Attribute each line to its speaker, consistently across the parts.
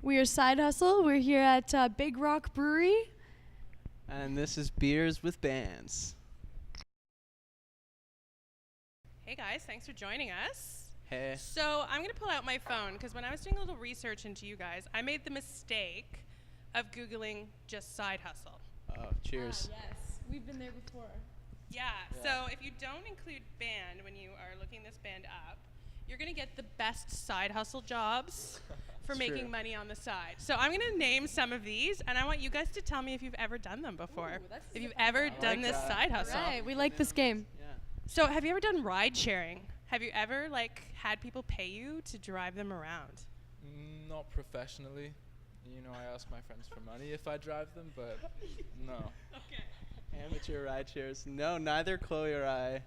Speaker 1: We are Side Hustle. We're here at Big Rock Brewery.
Speaker 2: And this is Beers with Bands.
Speaker 3: Hey guys, thanks for joining us.
Speaker 2: Hey.
Speaker 3: So I'm going to pull out my phone because when I was doing a little research into you guys, I made the mistake of Googling just Side Hustle.
Speaker 2: Oh, cheers.
Speaker 1: Yes, we've been there before.
Speaker 3: Yeah, so if you don't include band when you are looking this band up, you're going to get the best side hustle jobs for
Speaker 2: It's
Speaker 3: making
Speaker 2: true.
Speaker 3: money on the side. So I'm going to name some of these, and I want you guys to tell me if you've ever done them before. If you've ever done this side hustle.
Speaker 1: Right, we like this game.
Speaker 2: Yeah.
Speaker 3: So have you ever done ride sharing? Have you ever had people pay you to drive them around?
Speaker 4: Not professionally. You know, I ask my friends for money if I drive them, but no.
Speaker 3: Okay.
Speaker 2: Amateur ride shares. No, neither Chloe or I.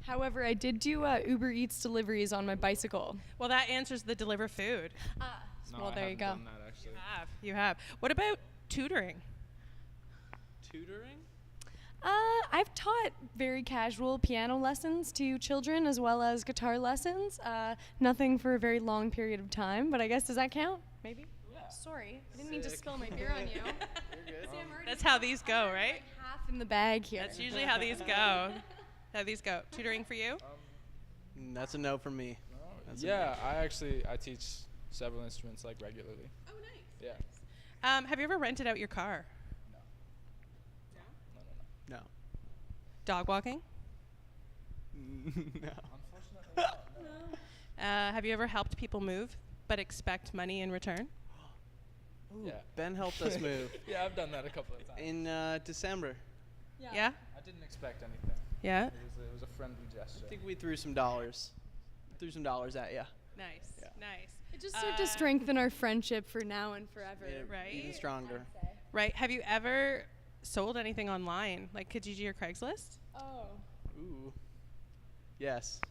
Speaker 1: However, I did do Uber Eats deliveries on my bicycle.
Speaker 3: Well, that answers the deliver food.
Speaker 4: No,
Speaker 1: Well,
Speaker 4: I
Speaker 1: there you
Speaker 4: haven't
Speaker 1: go.
Speaker 4: done that actually.
Speaker 3: You have. What about tutoring?
Speaker 2: Tutoring?
Speaker 1: I've taught very casual piano lessons to children as well as guitar lessons. Nothing for a very long period of time, but I guess does that count? Maybe?
Speaker 4: Yeah.
Speaker 1: Sorry, I didn't mean to spill my beer on you.
Speaker 2: You're good.
Speaker 1: See, I'm already
Speaker 3: That's how these go, right?
Speaker 1: like half in the bag here.
Speaker 3: That's usually how these go. Tutoring for you?
Speaker 2: That's a no from me.
Speaker 4: No.
Speaker 2: That's a
Speaker 4: Yeah, I teach several instruments like regularly.
Speaker 3: Oh, nice.
Speaker 4: Yeah.
Speaker 3: Have you ever rented out your car?
Speaker 2: No.
Speaker 3: Dog walking?
Speaker 2: No.
Speaker 4: Unfortunately, not, no.
Speaker 3: Have you ever helped people move but expect money in return?
Speaker 2: Ooh,
Speaker 4: Yeah.
Speaker 2: Ben helped us move
Speaker 4: Yeah, I've done that a couple of times.
Speaker 2: in December.
Speaker 3: Yeah?
Speaker 4: I didn't expect anything.
Speaker 3: Yeah?
Speaker 4: It was a friendly gesture.
Speaker 2: I think we threw some dollars. Threw some dollars at you.
Speaker 3: Nice.
Speaker 2: Yeah.
Speaker 3: Nice.
Speaker 1: It just served to strengthen our friendship for now and forever.
Speaker 3: Right.
Speaker 2: Even stronger.
Speaker 3: Right. Have you ever sold anything online, like Kijiji or Craigslist?
Speaker 1: Oh.
Speaker 2: Ooh. Yes.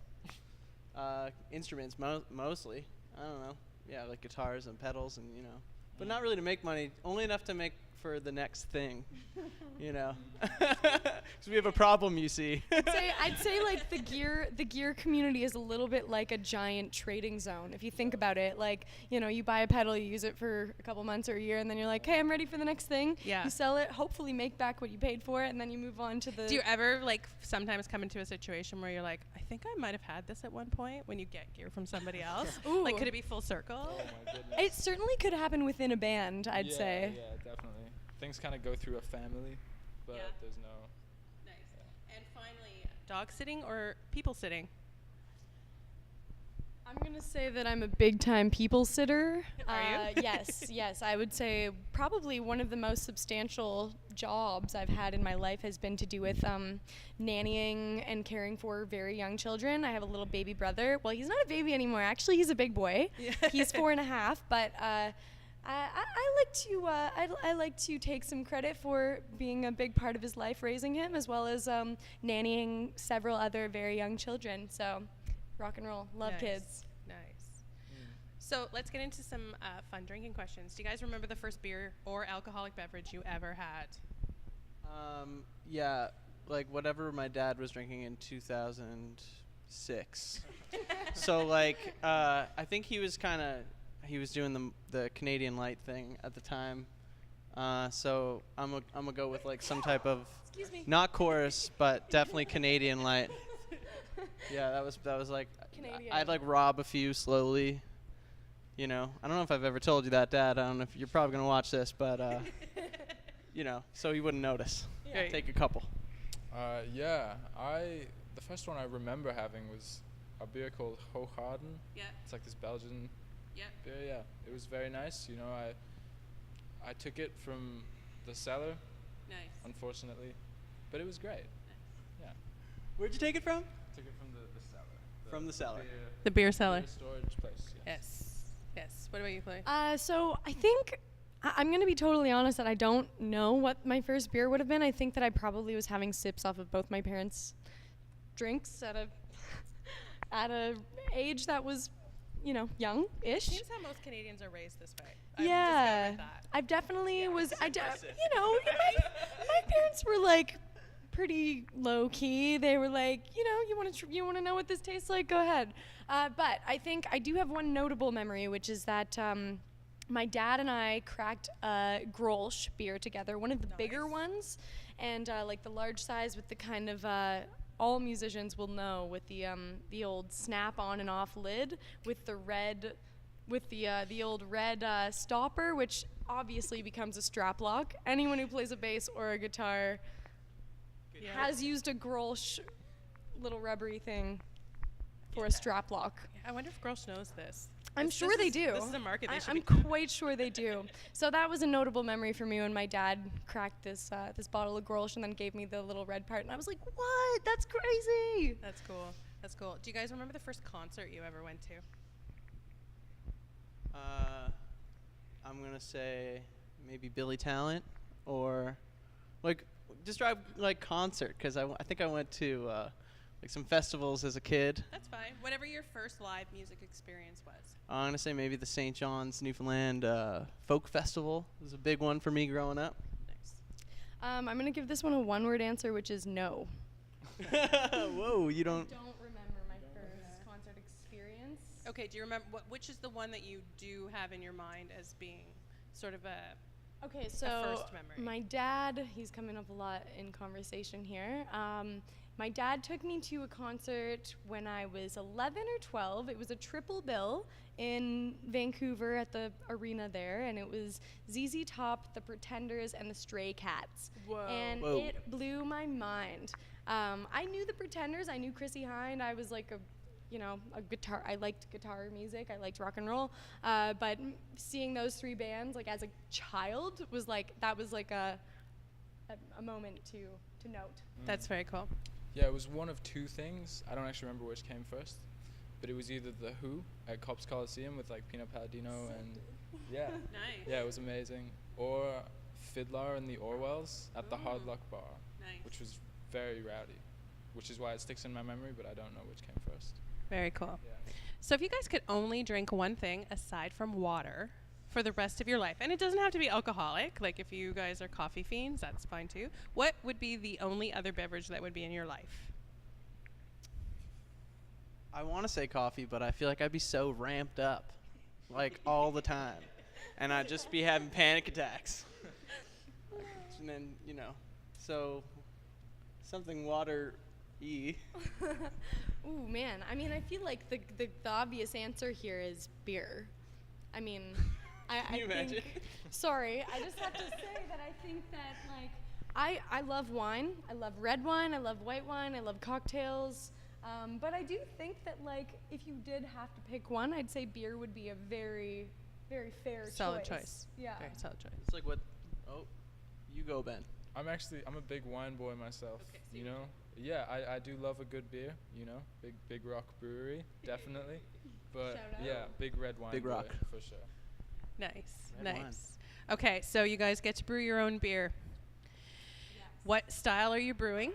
Speaker 2: Instruments mostly. I don't know. Yeah, like guitars and pedals and but not really to make money. Only enough to make for the next thing. Because we have a problem, you see.
Speaker 1: I'd say like the gear community is a little bit like a giant trading zone. If you think about it, like you buy a pedal, you use it for a couple months or a year, and then you're like, hey, I'm ready for the next thing.
Speaker 3: Yeah.
Speaker 1: You sell it, hopefully make back what you paid for it, and then you move on to the.
Speaker 3: Do you ever sometimes come into a situation where you're like, I think I might have had this at one point when you get gear from somebody else?
Speaker 1: Ooh.
Speaker 3: Like, could it be full circle?
Speaker 4: Oh my goodness.
Speaker 1: It certainly could happen within a band, I'd
Speaker 4: yeah,
Speaker 1: say.
Speaker 4: Yeah, definitely. Things kind of go through a family, but
Speaker 3: Yeah.
Speaker 4: there's no.
Speaker 3: Nice. And finally, dog sitting or people sitting?
Speaker 1: I'm gonna say that I'm a big-time people sitter.
Speaker 3: Are you?
Speaker 1: Yes. I would say probably one of the most substantial jobs I've had in my life has been to do with nannying and caring for very young children. I have a little baby brother. Well, he's not a baby anymore. Actually, he's a big boy. He's 4.5. But I like to take some credit for being a big part of his life, raising him, as well as nannying several other very young children. So. Rock and roll. Love
Speaker 3: Nice.
Speaker 1: kids.
Speaker 3: Nice. So let's get into some fun drinking questions. Do you guys remember the first beer or alcoholic beverage you ever had?
Speaker 2: Yeah, like whatever my dad was drinking in 2006. So I think he was doing the Canadian Light thing at the time. So I'm gonna go with some type of
Speaker 1: Excuse me.
Speaker 2: not chorus, but definitely Canadian Light. Yeah, that was
Speaker 1: Canadian.
Speaker 2: I'd rob a few slowly. I don't know if I've ever told you that, Dad. I don't know if you're probably gonna watch this, but so you wouldn't notice.
Speaker 3: Yeah.
Speaker 2: Take a couple.
Speaker 4: Yeah, the first one I remember having was a beer called Hoegaarden.
Speaker 3: Yeah.
Speaker 4: It's like this Belgian
Speaker 3: Yeah.
Speaker 4: beer. Yeah, it was very nice. I took it from the cellar,
Speaker 3: Nice.
Speaker 4: unfortunately, but it was great. Yeah,
Speaker 2: Where'd you take it from?
Speaker 4: took it from the cellar.
Speaker 2: From the cellar.
Speaker 3: The beer cellar.
Speaker 4: Beer storage place.
Speaker 3: Yes. Yes. What about you, Chloe?
Speaker 1: So I think I'm going to be totally honest that I don't know what my first beer would have been. I think that I probably was having sips off of both my parents' drinks at a age that was, young-ish.
Speaker 3: Seems how most Canadians are raised this way.
Speaker 1: Yeah.
Speaker 3: I've discovered that.
Speaker 1: I've definitely was, my
Speaker 3: Right?
Speaker 1: parents were pretty low key. They were like, you want to know what this tastes like? Go ahead. But I think I do have one notable memory, which is that my dad and I cracked a Grolsch beer together, one of the bigger ones, and like the large size with the kind of all musicians will know with the old snap on and off lid with the red. With the old red stopper, which obviously becomes a strap lock. Anyone who plays a bass or a guitar has used a Grolsch little rubbery thing for a strap lock.
Speaker 3: I wonder if Grolsch knows this.
Speaker 1: I'm
Speaker 3: This-
Speaker 1: sure
Speaker 3: this
Speaker 1: they
Speaker 3: is-
Speaker 1: do.
Speaker 3: This is a market they should
Speaker 1: I'm
Speaker 3: be.
Speaker 1: quite sure they do. So that was a notable memory for me when my dad cracked this this bottle of Grolsch and then gave me the little red part, and I was like, "What? That's crazy!"
Speaker 3: That's cool. That's cool. Do you guys remember the first concert you ever went to?
Speaker 2: I'm gonna say maybe Billy Talent or like describe like concert because I think I went to like some festivals as a kid.
Speaker 3: That's fine. Whatever your first live music experience was.
Speaker 2: I'm gonna say maybe the St. John's, Newfoundland Folk Festival was a big one for me growing up.
Speaker 3: Nice.
Speaker 1: I'm gonna give this one a one-word answer, which is no.
Speaker 2: Whoa, you don't.
Speaker 1: Don't remember my first concert experience.
Speaker 3: Okay, do you remember which is the one that you do have in your mind as being sort of a
Speaker 1: Okay, so
Speaker 3: first memory.
Speaker 1: my dad, he's coming up a lot in conversation here. My dad took me to a concert when I was 11 or 12. It was a triple bill in Vancouver at the arena there, and it was ZZ Top, The Pretenders, and the Stray Cats.
Speaker 3: Whoa.
Speaker 1: And
Speaker 2: Whoa.
Speaker 1: it blew my mind. I knew the Pretenders. I knew Chrissy Hynde. I was like a guitar. I liked guitar music. I liked rock and roll. But seeing those three bands like as a child was like a moment to note.
Speaker 3: That's very cool.
Speaker 4: Yeah, it was one of two things. I don't actually remember which came first, but it was either the Who at Cops Coliseum with like Pino Palladino and yeah,
Speaker 3: Nice.
Speaker 4: yeah, it was amazing, or Fiddler and the Orwells at the Hard Luck Bar,
Speaker 3: Nice.
Speaker 4: which was very rowdy, which is why it sticks in my memory, but I don't know which came first.
Speaker 3: Very cool.
Speaker 4: Yeah.
Speaker 3: So if you guys could only drink one thing aside from water for the rest of your life, and it doesn't have to be alcoholic, like if you guys are coffee fiends, that's fine too. What would be the only other beverage that would be in your life?
Speaker 2: I want to say coffee, but I feel like I'd be so ramped up, like all the time, and I'd just be having panic attacks. And then so something water-y.
Speaker 1: Ooh man, I mean I feel like the obvious answer here is beer. I mean,
Speaker 2: Can you imagine?
Speaker 1: Sorry, I just have to say that I think that like I love wine. I love red wine. I love white wine. I love cocktails. But I do think that like if you did have to pick one, I'd say beer would be a very, very fair
Speaker 3: Solid choice.
Speaker 1: Yeah.
Speaker 3: Very solid choice.
Speaker 2: It's like what? Oh, you go, Ben.
Speaker 4: I'm a big wine boy myself.
Speaker 3: Okay, so
Speaker 4: You
Speaker 3: you-
Speaker 4: know, yeah, I do love a good beer. You know, big rock brewery, definitely. But
Speaker 1: Shout out.
Speaker 4: yeah, big red wine.
Speaker 2: Big
Speaker 4: boy,
Speaker 2: Rock.
Speaker 4: for sure.
Speaker 3: Nice.
Speaker 2: Red wine.
Speaker 3: Nice. Okay, so you guys get to brew your own beer. What style are you brewing?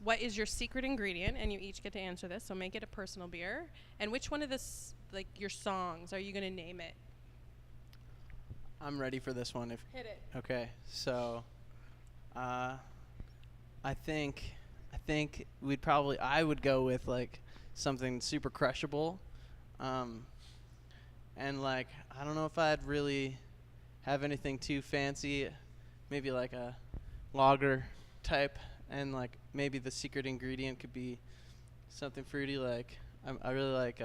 Speaker 3: What is your secret ingredient? And you each get to answer this, so make it a personal beer. And which one of this, like your songs, are you going to name it?
Speaker 2: I'm ready for this one.
Speaker 1: Hit it.
Speaker 2: Okay, so I think I would go with like something super crushable, and like I don't know if I'd really have anything too fancy, maybe like a lager type, and like maybe the secret ingredient could be something fruity. Like I really like.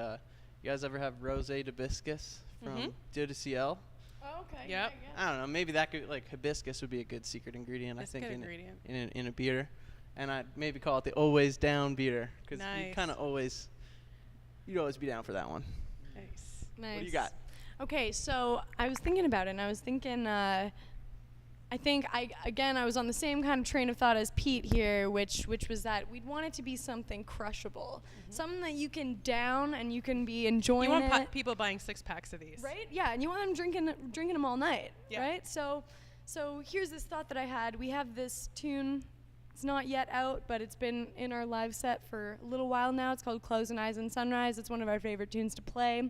Speaker 2: You guys ever have rosé d'hibiscus from
Speaker 3: Mhm.
Speaker 2: Dieu du Ciel?
Speaker 1: Oh, okay.
Speaker 3: Yep.
Speaker 2: I don't know. Maybe that could like hibiscus would be a good secret ingredient.
Speaker 3: That's a
Speaker 2: I think
Speaker 3: good ingredient.
Speaker 2: in a beer, and I'd maybe call it the always down beer because
Speaker 3: Nice.
Speaker 2: you kind of always you'd always be down for that one.
Speaker 3: Nice.
Speaker 1: Nice.
Speaker 2: What do you got?
Speaker 1: Okay, so I was thinking about it, and I was thinking, I was on the same kind of train of thought as Pete here, which was that we'd want it to be something crushable, something that you can down and you can be enjoying
Speaker 3: You want
Speaker 1: it,
Speaker 3: people buying 6-packs of these.
Speaker 1: right? Yeah, and you want them drinking them all night,
Speaker 3: Yeah.
Speaker 1: right? So here's this thought that I had. We have this tune. It's not yet out, but it's been in our live set for a little while now. It's called Closing Eyes and Sunrise. It's one of our favorite tunes to play.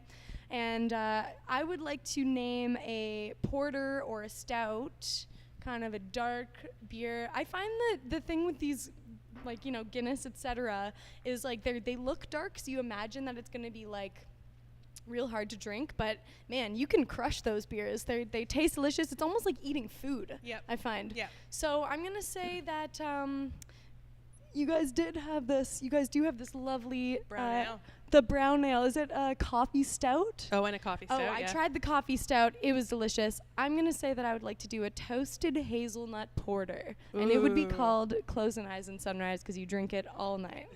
Speaker 1: And I would like to name a porter or a stout, kind of a dark beer. I find that the thing with these, like, Guinness, etc., is like they look dark, so you imagine that it's going to be like real hard to drink, but man, you can crush those beers. They taste delicious. It's almost like eating food.
Speaker 3: Yep.
Speaker 1: I find.
Speaker 3: Yep.
Speaker 1: So I'm gonna say that you guys did have this. You guys do have this lovely
Speaker 3: Brown ale.
Speaker 1: The brown ale. Is it a coffee stout?
Speaker 3: Oh, and a coffee stout.
Speaker 1: Oh, I tried the coffee stout. It was delicious. I'm going to say that I would like to do a toasted hazelnut porter. And it would be
Speaker 3: Ooh.
Speaker 1: called Closing Eyes and Sunrise because you drink it all night.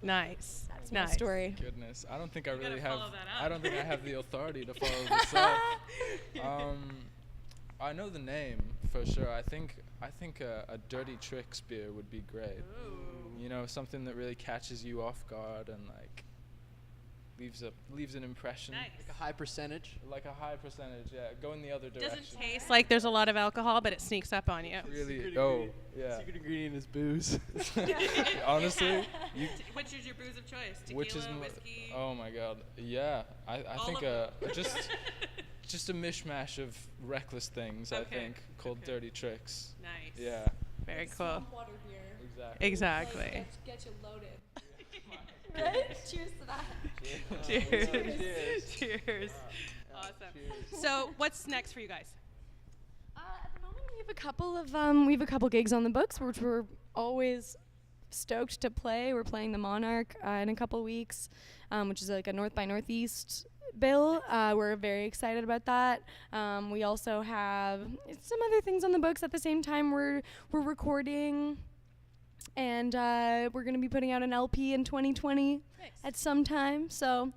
Speaker 3: Nice.
Speaker 1: That's
Speaker 3: nice.
Speaker 1: my story.
Speaker 4: Goodness, I don't think I
Speaker 3: You gotta
Speaker 4: really have.
Speaker 3: follow that up.
Speaker 4: I don't think I have the authority to follow this up. I know the name for sure. I think a Dirty Tricks beer would be great.
Speaker 3: Ooh.
Speaker 4: You know, something that really catches you off guard and like leaves an impression.
Speaker 3: Nice.
Speaker 2: Like a high percentage.
Speaker 4: Like a high percentage, yeah. Go in the other direction.
Speaker 3: Doesn't taste like there's a lot of alcohol, but it sneaks up on you.
Speaker 4: Really.
Speaker 2: Secret
Speaker 4: Oh,
Speaker 2: ingredient.
Speaker 4: yeah.
Speaker 2: Secret ingredient is booze.
Speaker 4: Honestly, you,
Speaker 3: Which is your booze of choice? Tequila,
Speaker 4: which is
Speaker 3: whiskey?
Speaker 4: oh my god, yeah. I
Speaker 3: All
Speaker 4: think
Speaker 3: of them.
Speaker 4: just a mishmash of reckless things. I
Speaker 3: Okay,
Speaker 4: think called
Speaker 3: okay.
Speaker 4: Dirty Tricks.
Speaker 3: Nice.
Speaker 4: Yeah,
Speaker 3: Very cool.
Speaker 1: Water beer.
Speaker 4: exactly.
Speaker 3: Exactly.
Speaker 1: Get you loaded. Right? Cheers to that.
Speaker 3: Cheers. Cheers. Awesome. So, what's next for you guys?
Speaker 1: At the moment, we have a couple gigs on the books, which we're always stoked to play. We're playing the Monarch in a couple weeks, which is like a North by Northeast bill. We're very excited about that. We also have some other things on the books at the same time. We're recording, and we're going to be putting out an LP in 2020
Speaker 3: Nice.
Speaker 1: at some time. So,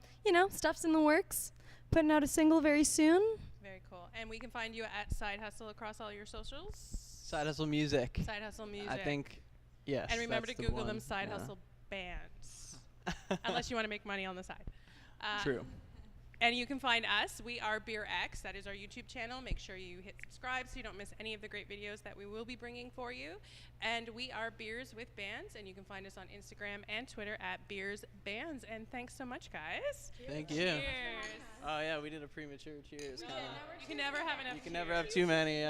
Speaker 1: stuff's in the works. Putting out a single very soon.
Speaker 3: Very cool. And we can find you at Side Hustle across all your socials.
Speaker 2: Side Hustle Music.
Speaker 3: Side Hustle Music.
Speaker 2: I think, yes.
Speaker 3: And remember to
Speaker 2: that's the
Speaker 3: Google them
Speaker 2: one.
Speaker 3: Side
Speaker 2: Yeah.
Speaker 3: Hustle bands. Unless you want to make money on the side.
Speaker 2: True.
Speaker 3: And you can find us. We are Beer X. That is our YouTube channel. Make sure you hit subscribe so you don't miss any of the great videos that we will be bringing for you. And we are Beers with Bands, and you can find us on Instagram and Twitter at Beers Bands. And thanks so much, guys.
Speaker 2: Thank you.
Speaker 3: Cheers.
Speaker 2: Oh yeah, we did a premature cheers. Kinda.
Speaker 3: You can never have enough.
Speaker 2: You can never have too many.